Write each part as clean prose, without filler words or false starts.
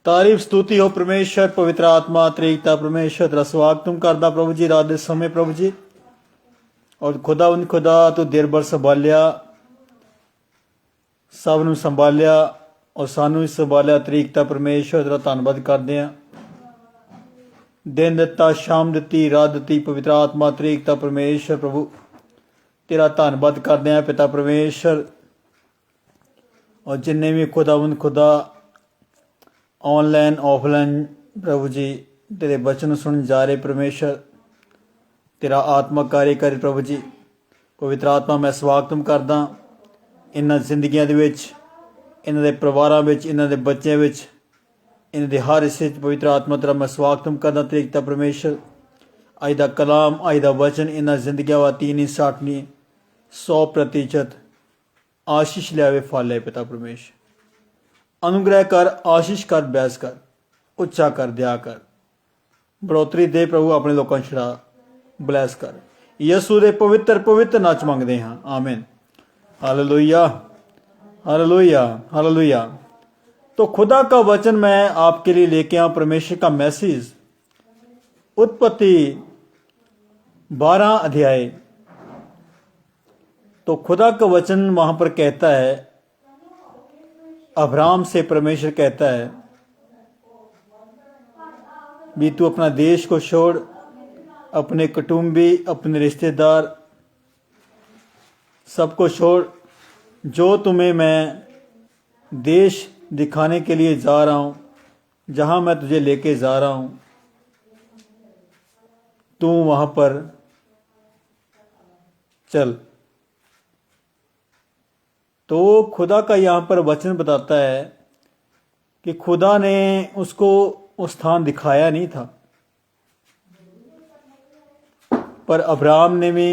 तारीफ स्तुति हो परमेश्वर पवित्र आत्मा त्रिएकता परमेश्वर तेरा स्वागत करदा प्रभु जी रात दे समय प्रभु जी। और खुदा तू देर भर संभालिया सब नूं संभालिया और सानू भी संभालिया। त्रिएकता परमेश्वर तेरा धन्नवाद करदे हां। दिन दिता शाम दिती रात दिती पवित्र आत्मा त्रिएकता परमेश्वर प्रभु तेरा धन्नवाद करदे हां पिता परमेश्वर। और जिन्ने भी खुदा ऑनलाइन ऑफलाइन प्रभु जी तेरे वचन सुन जा रहे परमेश्वर तेरा आत्मा कार्य करे प्रभु जी। पवित्र आत्मा मैं स्वागतम करदा इन्हां जिंदगियां दे विच इन्हां दे परिवारां विच इन्हां दे बच्चें विच इन्हां दे हर हिस्से च पवित्र आत्मा तेरा मैं स्वागतम करदा त्रिएकता परमेश्वर। अज दा कलाम अज दा वचन इन्हां जिंदगियां वा 360 100% आशीष लियावे फल है पिता परमेश्वर। अनुग्रह कर आशीष कर बहस कर उच्चा कर दया कर बढ़ोतरी दे प्रभु अपने लोगों छड़ा ब्लैस कर यसू दे पवित्र पवित्र नाच मंगते हैं आमीन। Hallelujah hallelujah hallelujah. तो खुदा का वचन मैं आपके लिए लेके आऊं परमेश्वर का मैसेज उत्पत्ति 12 अध्याय। तो खुदा का वचन वहां पर कहता है अब्राहम से परमेश्वर कहता है भी तू अपना देश को छोड़ अपने कुटुंबी अपने रिश्तेदार सबको छोड़ जो तुम्हें मैं देश दिखाने के लिए जा रहा हूं जहां मैं तुझे लेके जा रहा हूं तू वहां पर चल। तो खुदा का यहाँ पर वचन बताता है कि खुदा ने उसको वो स्थान दिखाया नहीं था पर अब्राहम ने भी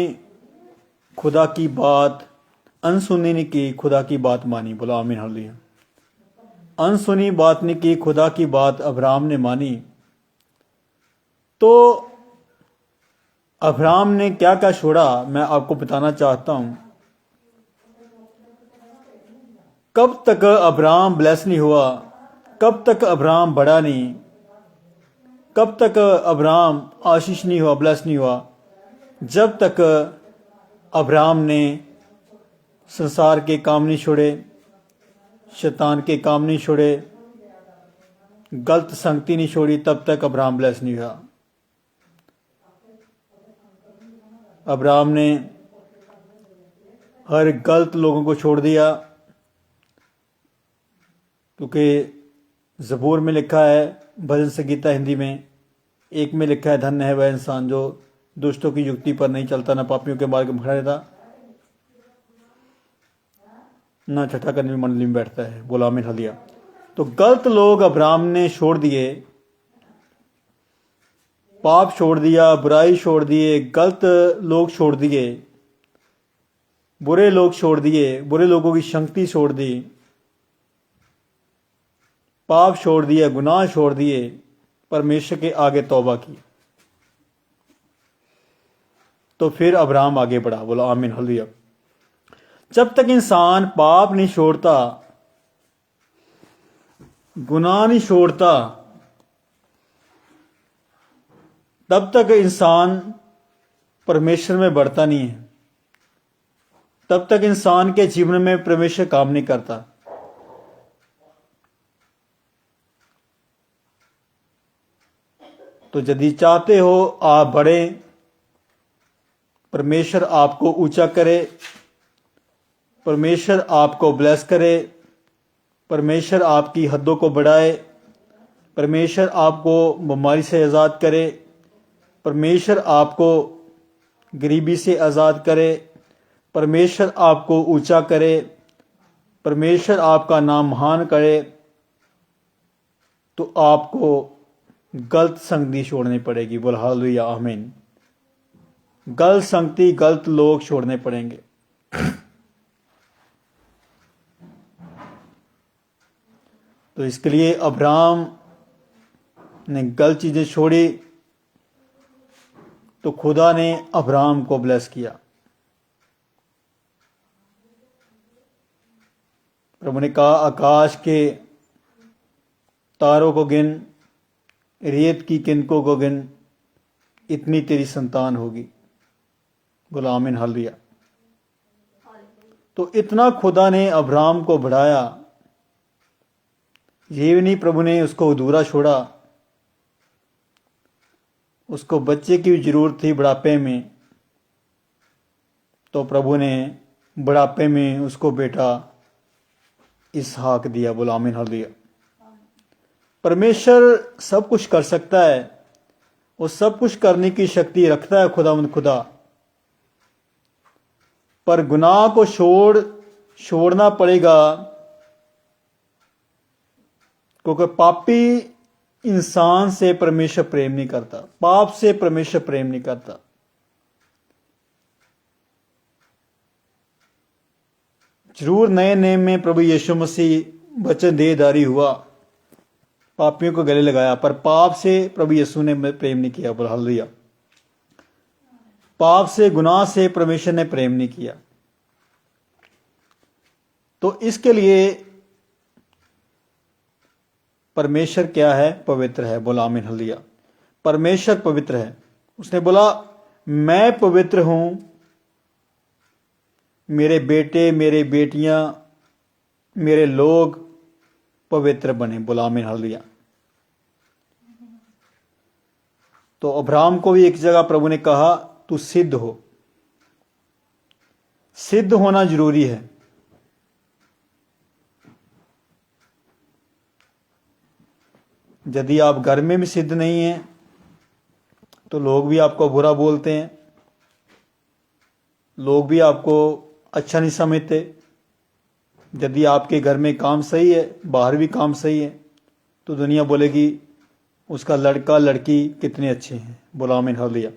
खुदा की बात अनसुनी नहीं की खुदा की बात मानी। बोला आमीन हालेलुया। अनसुनी बात नहीं की खुदा की बात अब्राहम ने मानी। तो अब्राहम ने क्या क्या छोड़ा मैं आपको बताना चाहता हूं। कब तक अब्राहम ब्लेस नहीं हुआ कब तक अब्राहम बड़ा नहीं कब तक अब्राहम आशीष नहीं हुआ ब्लेस नहीं हुआ जब तक अब्राहम ने संसार के काम नहीं छोड़े शैतान के काम नहीं छोड़े गलत संगति नहीं छोड़ी तब तक अब्राहम ब्लेस नहीं हुआ। अब्राहम ने हर गलत लोगों को छोड़ दिया क्योंकि ज़बूर में लिखा है भजन संगीता हिंदी में एक में लिखा है धन्य है वह इंसान जो दुष्टों की युक्ति पर नहीं चलता न पापियों के मार्ग में खड़ा रहता न छठा करने में मंडली में बैठता है। बोला आमीन हालेलुया। तो गलत लोग अब्राहम ने छोड़ दिए पाप छोड़ दिया बुराई छोड़ दिए गलत लोग छोड़ दिए बुरे लोग छोड़ दिए बुरे लोगों की संगति छोड़ दी पाप छोड़ दिया गुनाह छोड़ दिए परमेश्वर के आगे तौबा की। तो फिर अब्राहम आगे बढ़ा। बोला आमीन हालेलुया। जब तक इंसान पाप नहीं छोड़ता गुनाह नहीं छोड़ता तब तक इंसान परमेश्वर में बढ़ता नहीं है तब तक इंसान के जीवन में परमेश्वर काम नहीं करता। तो यदि चाहते हो आप बढ़े परमेश्वर आपको ऊंचा करे परमेश्वर आपको ब्लेस करे परमेश्वर आपकी हदों को बढ़ाए परमेश्वर आपको बीमारी से आज़ाद करे परमेश्वर आपको गरीबी से आज़ाद करे परमेश्वर आपको ऊंचा करे परमेश्वर आपका नाम महान करे तो आपको गलत संगति छोड़नी पड़ेगी। बोल हालेलुया आमीन। गलत संगति गलत लोग छोड़ने पड़ेंगे। तो इसके लिए अब्राहम ने गलत चीजें छोड़ी तो खुदा ने अब्राहम को ब्लेस किया। प्रभु ने कहा आकाश के तारों को गिन, रेत की किनकों को गिन, इतनी तेरी संतान होगी। बोला आमीन हालेलुया। तो इतना खुदा ने अब्राहम को बढ़ाया। ये भी नहीं प्रभु ने उसको अधूरा छोड़ा, उसको बच्चे की जरूरत थी बुढ़ापे में, तो प्रभु ने बुढ़ापे में उसको बेटा इसहाक दिया। बोला आमीन हालेलुया। परमेश्वर सब कुछ कर सकता है, वो सब कुछ करने की शक्ति रखता है खुदा, पर गुनाह को छोड़ना पड़ेगा, क्योंकि पापी इंसान से परमेश्वर प्रेम नहीं करता, पाप से परमेश्वर प्रेम नहीं करता। जरूर नए नियम में प्रभु यीशु मसीह वचन देहधारी हुआ, पापियों को गले लगाया, पर पाप से प्रभु यीशु ने प्रेम नहीं किया। बोला हालेलुया। पाप से, गुनाह से परमेश्वर ने प्रेम नहीं किया। तो इसके लिए परमेश्वर क्या है? पवित्र है। बोला आमीन हालेलुया। परमेश्वर पवित्र है। उसने बोला मैं पवित्र हूं, मेरे बेटे, मेरे बेटियां, मेरे लोग पवित्र बने। बोला आमीन हालेलुया। तो अब्राहम को भी एक जगह प्रभु ने कहा तू सिद्ध हो। सिद्ध होना जरूरी है। यदि आप घर में भी सिद्ध नहीं हैं तो लोग भी आपको बुरा बोलते हैं, लोग भी आपको अच्छा नहीं समझते। यदि आपके घर में काम सही है, बाहर भी काम सही है, तो दुनिया बोलेगी उसका लड़का लड़की कितने अच्छे हैं। बोला आमीन हालेलुया।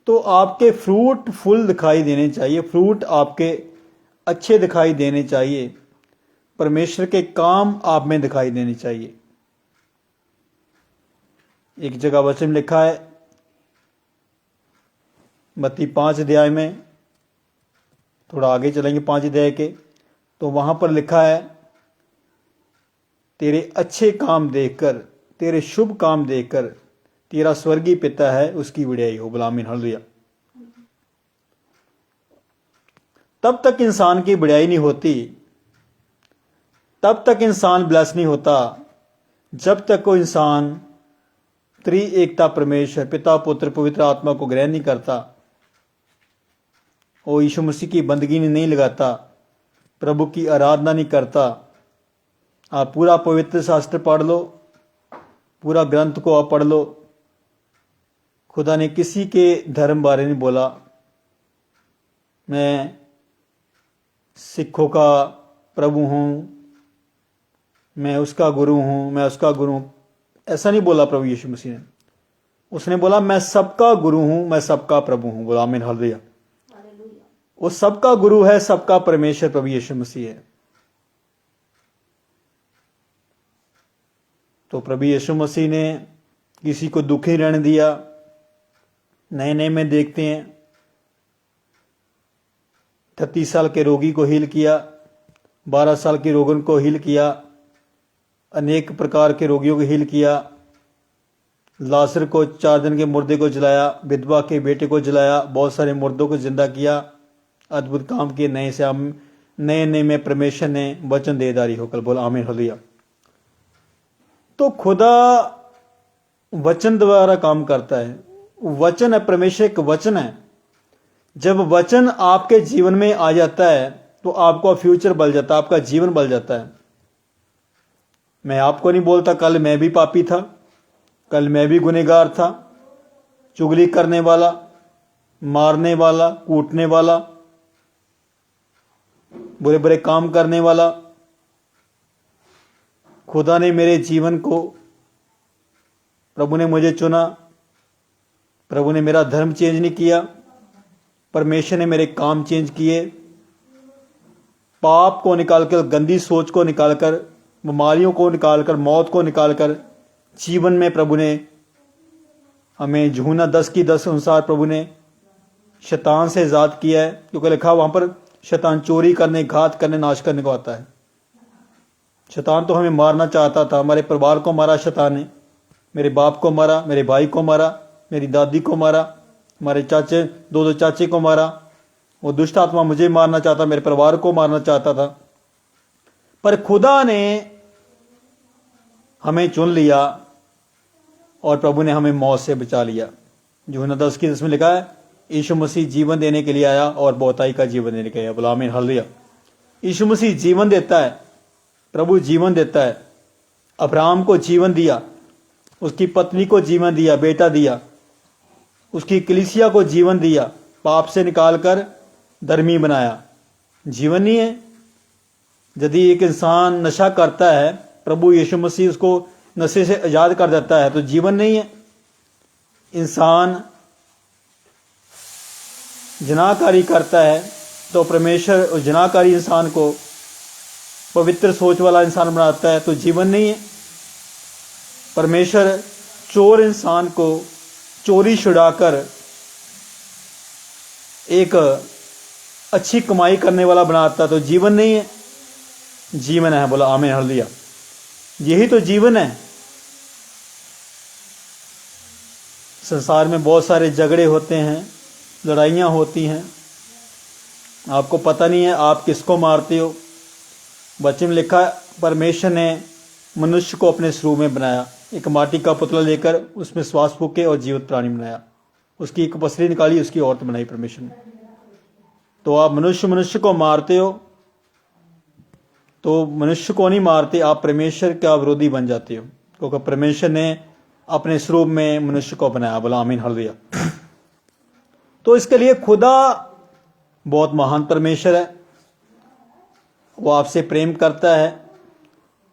तो आपके फ्रूट फुल दिखाई देने चाहिए, फ्रूट आपके अच्छे दिखाई देने चाहिए, परमेश्वर के काम आप में दिखाई देने चाहिए। एक जगह वचन लिखा है मत्ती 5 अध्याय में, थोड़ा आगे चलेंगे 5 अध्याय के, तो वहां पर लिखा है तेरे अच्छे काम देखकर, तेरे शुभ काम देखकर तेरा स्वर्गीय पिता है उसकी बड़ाई हो। बोला आमीन हालेलुया। तब तक इंसान की बड़ाई नहीं होती, तब तक इंसान ब्लेस नहीं होता, जब तक कोई इंसान त्रि एकता परमेश्वर पिता पुत्र पवित्र आत्मा को ग्रहण नहीं करता, वो यीशु मसीह की बंदगी में नहीं लगाता, प्रभु की आराधना नहीं करता। आप पूरा पवित्र शास्त्र पढ़ लो, पूरा ग्रंथ को आप पढ़ लो, खुदा ने किसी के धर्म बारे नहीं बोला मैं सिखों का प्रभु हूं, मैं उसका गुरु हूं, मैं उसका गुरु हूं। ऐसा नहीं बोला प्रभु यीशु मसीह ने। उसने बोला मैं सबका गुरु हूं, मैं सबका प्रभु हूं। बोला आमीन हालेलुया। वो सबका गुरु है, सबका परमेश्वर प्रभु यीशु मसीह है। तो प्रभु यीशु मसीह ने किसी को दुखी रहने दिया। नए नए में देखते हैं 38 साल के रोगी को हील किया, 12 साल के रोगन को हील किया, अनेक प्रकार के रोगियों को हील किया, लासर को 4 दिन के मुर्दे को जलाया, विधवा के बेटे को जलाया, बहुत सारे मुर्दों को जिंदा किया, अद्भुत काम किए। नए नए में परमेश्वर ने वचन देदारी होकर। बोला आमीन हालेलुया। तो खुदा वचन द्वारा काम करता है। वचन है, परमेश्वर एक वचन है। जब वचन आपके जीवन में आ जाता है तो आपका फ्यूचर बदल जाता है, आपका जीवन बदल जाता है। मैं आपको नहीं बोलता कल मैं भी पापी था, कल मैं भी गुनहगार था, चुगली करने वाला, मारने वाला, कूटने वाला, बुरे बुरे काम करने वाला। खुदा ने मेरे जीवन को, प्रभु ने मुझे चुना, प्रभु ने मेरा धर्म चेंज नहीं किया, परमेश्वर ने मेरे काम चेंज किए। पाप को निकालकर, गंदी सोच को निकालकर, बीमारियों को निकालकर, मौत को निकालकर जीवन में प्रभु ने हमें यूहन्ना 10:10 अनुसार प्रभु ने शैतान से आजाद किया है। क्योंकि लिखा वहां पर शैतान चोरी करने, घात करने, नाश करने को आता है। शैतान तो हमें मारना चाहता था, हमारे परिवार को मारा शैतान ने, मेरे बाप को मारा, मेरे भाई को मारा, मेरी दादी को मारा, हमारे चाचे, दो चाचे को मारा। वो दुष्ट आत्मा मुझे मारना चाहता, मेरे परिवार को मारना चाहता था। पर खुदा ने हमें चुन लिया और प्रभु ने हमें मौत से बचा लिया। यूहन्ना 10:10 में लिखा है, यीशु मसीह जीवन देने के लिए आया और बहुताई का जीवन देने के लिए आया। बोला आमीन, हालेलुया। यीशु मसीह जीवन देता है, प्रभु जीवन देता है। अब्राहम को जीवन दिया, उसकी पत्नी को जीवन दिया, बेटा दिया, उसकी कलीसिया को जीवन दिया, पाप से निकालकर धर्मी बनाया। जीवन नहीं है। यदि एक इंसान नशा करता है, प्रभु यीशु मसीह उसको नशे से आजाद कर देता है, तो जीवन नहीं है। इंसान जनाकारी करता है तो परमेश्वर उस जनाकारी इंसान को पवित्र सोच वाला इंसान बनाता है, तो जीवन नहीं है। परमेश्वर चोर इंसान को चोरी छुड़ाकर एक अच्छी कमाई करने वाला बनाता है, तो जीवन नहीं है। जीवन है। बोला आमीन, हालेलुया। यही तो जीवन है। संसार में बहुत सारे झगड़े होते हैं, लड़ाइयाँ होती हैं, आपको पता नहीं है आप किसको मारते हो। बच्चे में लिखा, परमेश्वर ने मनुष्य को अपने स्वरूप में बनाया, एक माटी का पुतला लेकर उसमें श्वास फूके और जीवित प्राणी बनाया, उसकी एक पसली निकाली, उसकी औरत बनाई परमेश्वर ने। तो आप मनुष्य को मारते हो, तो मनुष्य को नहीं मारते, आप परमेश्वर का विरोधी बन जाते हो, क्योंकि परमेश्वर ने अपने स्वरूप में मनुष्य को बनाया। बोला आमीन, हालेलुया। तो इसके लिए खुदा बहुत महान परमेश्वर है। वो आपसे प्रेम करता है,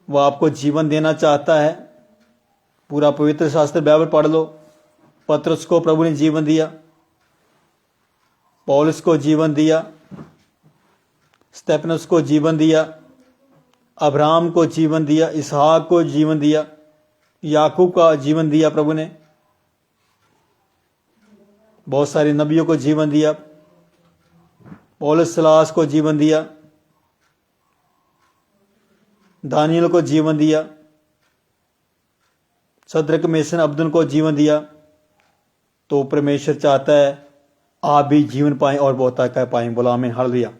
वो आपको जीवन देना चाहता है। पूरा पवित्र शास्त्र बाइबल पढ़ लो। पतरस को प्रभु ने जीवन दिया, पौलुस को जीवन दिया, स्तेफनस को जीवन दिया, अब्राहम को जीवन दिया, इसहाक को जीवन दिया, याकूब का जीवन दिया प्रभु ने। बहुत सारे नबियों को जीवन दिया, पौलुस सिलास को जीवन दिया, दानियल को जीवन दिया, सदरक मेसन अब्दुल को जीवन दिया। तो परमेश्वर चाहता है आप भी जीवन पाएं और बहुत पाएं। बोला आमीन, हालेलुया।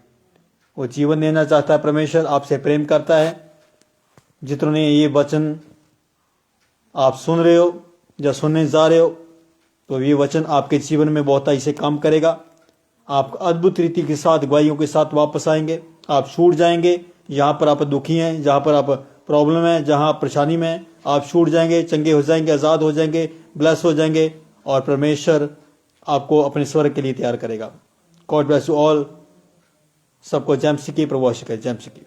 वो जीवन देना चाहता है। परमेश्वर आपसे प्रेम करता है। जितने ये वचन आप सुन रहे हो या सुनने जा रहे हो, तो ये वचन आपके जीवन में बहुत से काम करेगा। आप अद्भुत रीति के साथ, गवाहियों के साथ वापस आएंगे। आप छूट जाएंगे जहाँ पर आप दुखी हैं, जहाँ पर आप प्रॉब्लम है, जहाँ आप परेशानी में हैं, आप छूट जाएंगे, चंगे हो जाएंगे, आज़ाद हो जाएंगे, ब्लेस हो जाएंगे, और परमेश्वर आपको अपने स्वर्ग के लिए तैयार करेगा। God bless you all. सबको जय मसीह की, प्रभु आशीष करे। जय मसीह की।